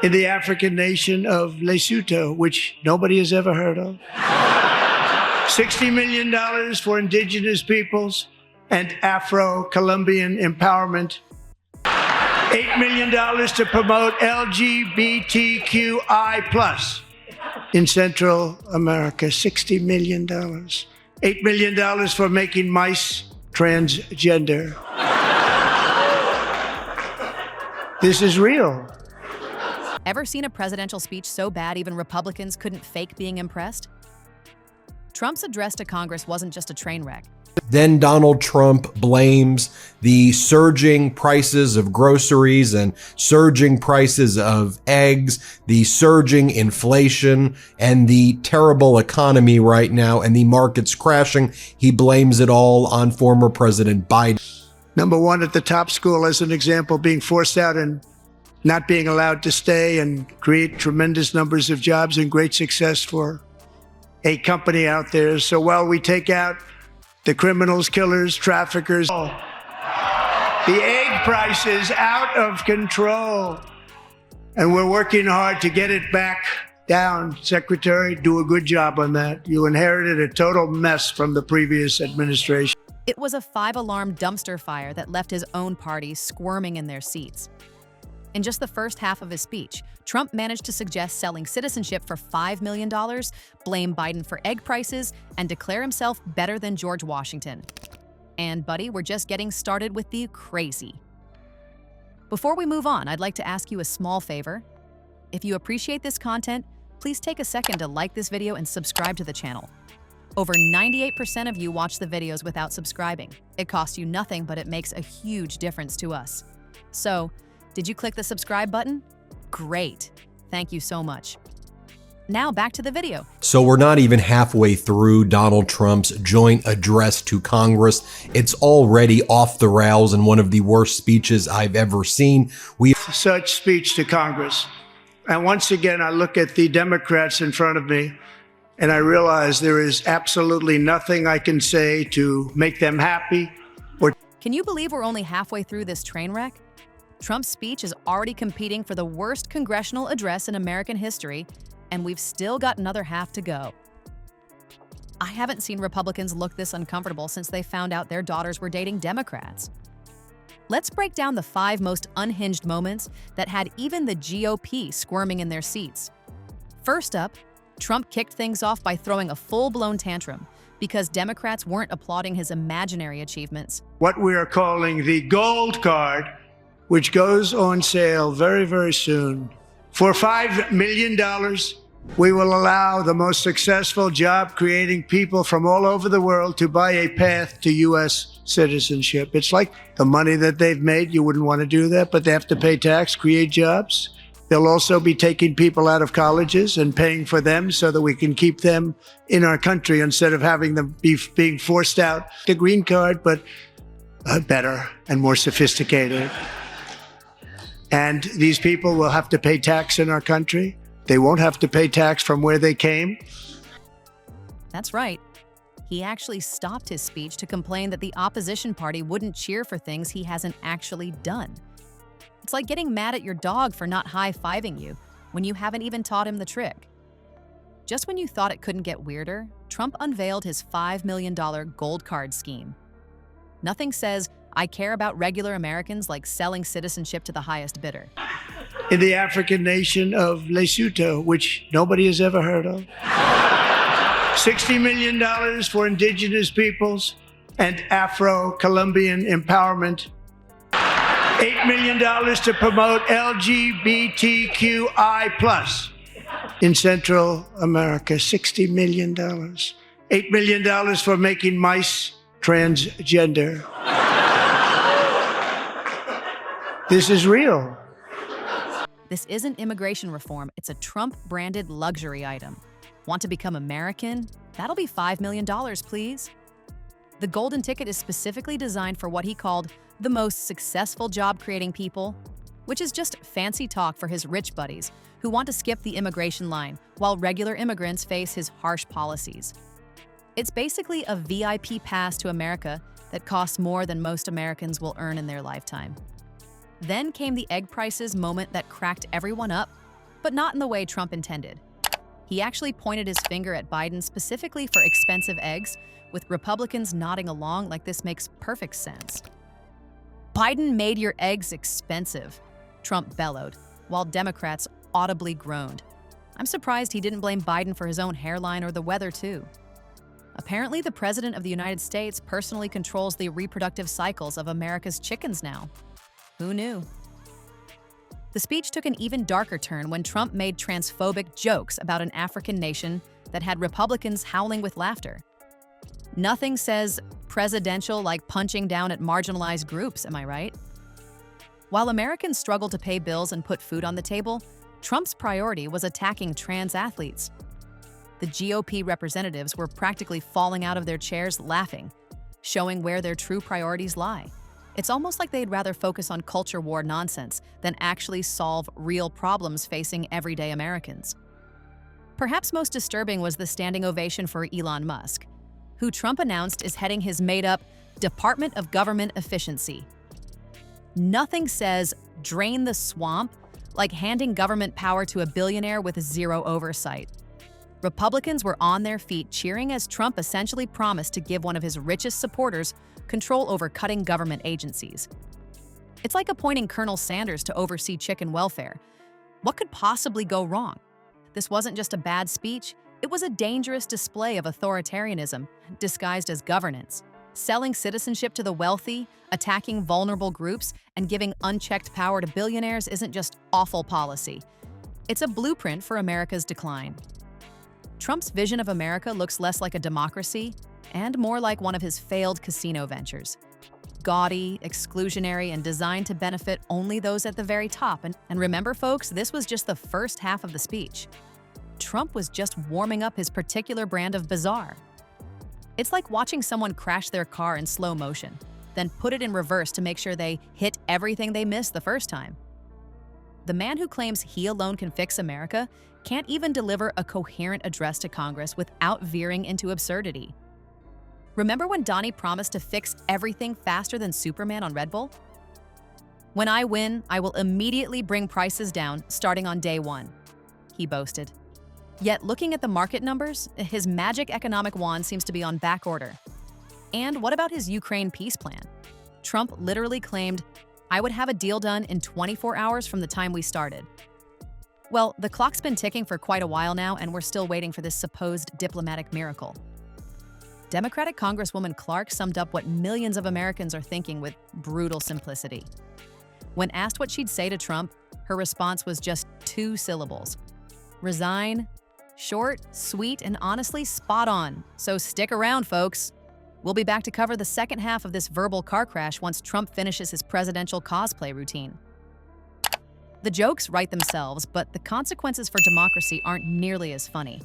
in the African nation of Lesotho, which nobody has ever heard of. $60 million for indigenous peoples and Afro-Colombian empowerment. $8 million to promote LGBTQI+ in Central America. $60 million. $8 million for making mice transgender. This is real. Ever seen a presidential speech so bad even Republicans couldn't fake being impressed? Trump's address to Congress wasn't just a train wreck. Then Donald Trump blames the surging prices of groceries and surging prices of eggs, the surging inflation, and the terrible economy right now, and the markets crashing. He blames it all on former President Biden. Number one at the top school, as an example, being forced out and not being allowed to stay and create tremendous numbers of jobs and great success for a company out there. So while we take out the criminals, killers, traffickers, the egg price is out of control. And we're working hard to get it back down. Secretary, do a good job on that. You inherited a total mess from the previous administration. It was a 5-alarm dumpster fire that left his own party squirming in their seats. In just the first half of his speech, Trump managed to suggest selling citizenship for $5 million, blame Biden for egg prices, and declare himself better than George Washington. And, buddy, we're just getting started with the crazy. Before we move on, I'd like to ask you a small favor. If you appreciate this content, please take a second to like this video and subscribe to the channel. Over 98% of you watch the videos without subscribing. It costs you nothing, but it makes a huge difference to us. So, did you click the subscribe button? Great. Thank you so much. Now back to the video. So we're not even halfway through Donald Trump's joint address to Congress. It's already off the rails and one of the worst speeches I've ever seen. Such speech to Congress. And once again, I look at the Democrats in front of me and I realize there is absolutely nothing I can say to make them happy. Can you believe we're only halfway through this train wreck? Trump's speech is already competing for the worst congressional address in American history, and we've still got another half to go. I haven't seen Republicans look this uncomfortable since they found out their daughters were dating Democrats. Let's break down the 5 most unhinged moments that had even the GOP squirming in their seats. First up, Trump kicked things off by throwing a full-blown tantrum because Democrats weren't applauding his imaginary achievements. What we are calling the gold card, which goes on sale very, very soon. For $5 million, we will allow the most successful job-creating people from all over the world to buy a path to U.S. citizenship. It's like the money that they've made. You wouldn't want to do that, but they have to pay tax, create jobs. They'll also be taking people out of colleges and paying for them so that we can keep them in our country instead of having them being forced out. The green card, but better and more sophisticated. And these people will have to pay tax in our country. They won't have to pay tax from where they came. That's right. He actually stopped his speech to complain that the opposition party wouldn't cheer for things he hasn't actually done. It's like getting mad at your dog for not high-fiving you when you haven't even taught him the trick. Just when you thought it couldn't get weirder, Trump unveiled his $5 million gold card scheme. Nothing says, I care about regular Americans like selling citizenship to the highest bidder. In the African nation of Lesotho, which nobody has ever heard of. $60 million for indigenous peoples and Afro-Colombian empowerment. $8 million to promote LGBTQI+ in Central America. $60 million. $8 million for making mice transgender. This is real. This isn't immigration reform, it's a Trump-branded luxury item. Want to become American? That'll be $5 million, please. The golden ticket is specifically designed for what he called the most successful job-creating people, which is just fancy talk for his rich buddies who want to skip the immigration line while regular immigrants face his harsh policies. It's basically a VIP pass to America that costs more than most Americans will earn in their lifetime. Then came the egg prices moment that cracked everyone up. but not in the way Trump intended. He actually pointed his finger at Biden specifically for expensive eggs, with Republicans nodding along like this makes perfect sense. "Biden made your eggs expensive," Trump bellowed, while Democrats audibly groaned. I'm surprised he didn't blame Biden for his own hairline or the weather, too. Apparently, the President of the United States personally controls the reproductive cycles of America's chickens now. Who knew? The speech took an even darker turn when Trump made transphobic jokes about an African nation that had Republicans howling with laughter. Nothing says presidential like punching down at marginalized groups, am I right? While Americans struggle to pay bills and put food on the table, Trump's priority was attacking trans athletes. The GOP representatives were practically falling out of their chairs laughing, showing where their true priorities lie. It's almost like they'd rather focus on culture war nonsense than actually solve real problems facing everyday Americans. Perhaps most disturbing was the standing ovation for Elon Musk, who Trump announced is heading his made-up Department of Government Efficiency. Nothing says drain the swamp like handing government power to a billionaire with zero oversight. Republicans were on their feet cheering as Trump essentially promised to give one of his richest supporters control over cutting government agencies. It's like appointing Colonel Sanders to oversee chicken welfare. What could possibly go wrong? This wasn't just a bad speech, it was a dangerous display of authoritarianism disguised as governance. Selling citizenship to the wealthy, attacking vulnerable groups, and giving unchecked power to billionaires isn't just awful policy. It's a blueprint for America's decline. Trump's vision of America looks less like a democracy and more like one of his failed casino ventures. Gaudy, exclusionary, and designed to benefit only those at the very top. And remember, folks, this was just the first half of the speech. Trump was just warming up his particular brand of bizarre. It's like watching someone crash their car in slow motion, then put it in reverse to make sure they hit everything they missed the first time. The man who claims he alone can fix America can't even deliver a coherent address to Congress without veering into absurdity. Remember when Donnie promised to fix everything faster than Superman on Red Bull? "When I win, I will immediately bring prices down starting on day one," he boasted. Yet looking at the market numbers, his magic economic wand seems to be on back order. And what about his Ukraine peace plan? Trump literally claimed, "I would have a deal done in 24 hours from the time we started." Well, the clock's been ticking for quite a while now, and we're still waiting for this supposed diplomatic miracle. Democratic Congresswoman Clark summed up what millions of Americans are thinking with brutal simplicity. When asked what she'd say to Trump, her response was just 2 syllables. Resign. Short, sweet, and honestly spot on. So stick around, folks. We'll be back to cover the second half of this verbal car crash once Trump finishes his presidential cosplay routine. The jokes write themselves, but the consequences for democracy aren't nearly as funny.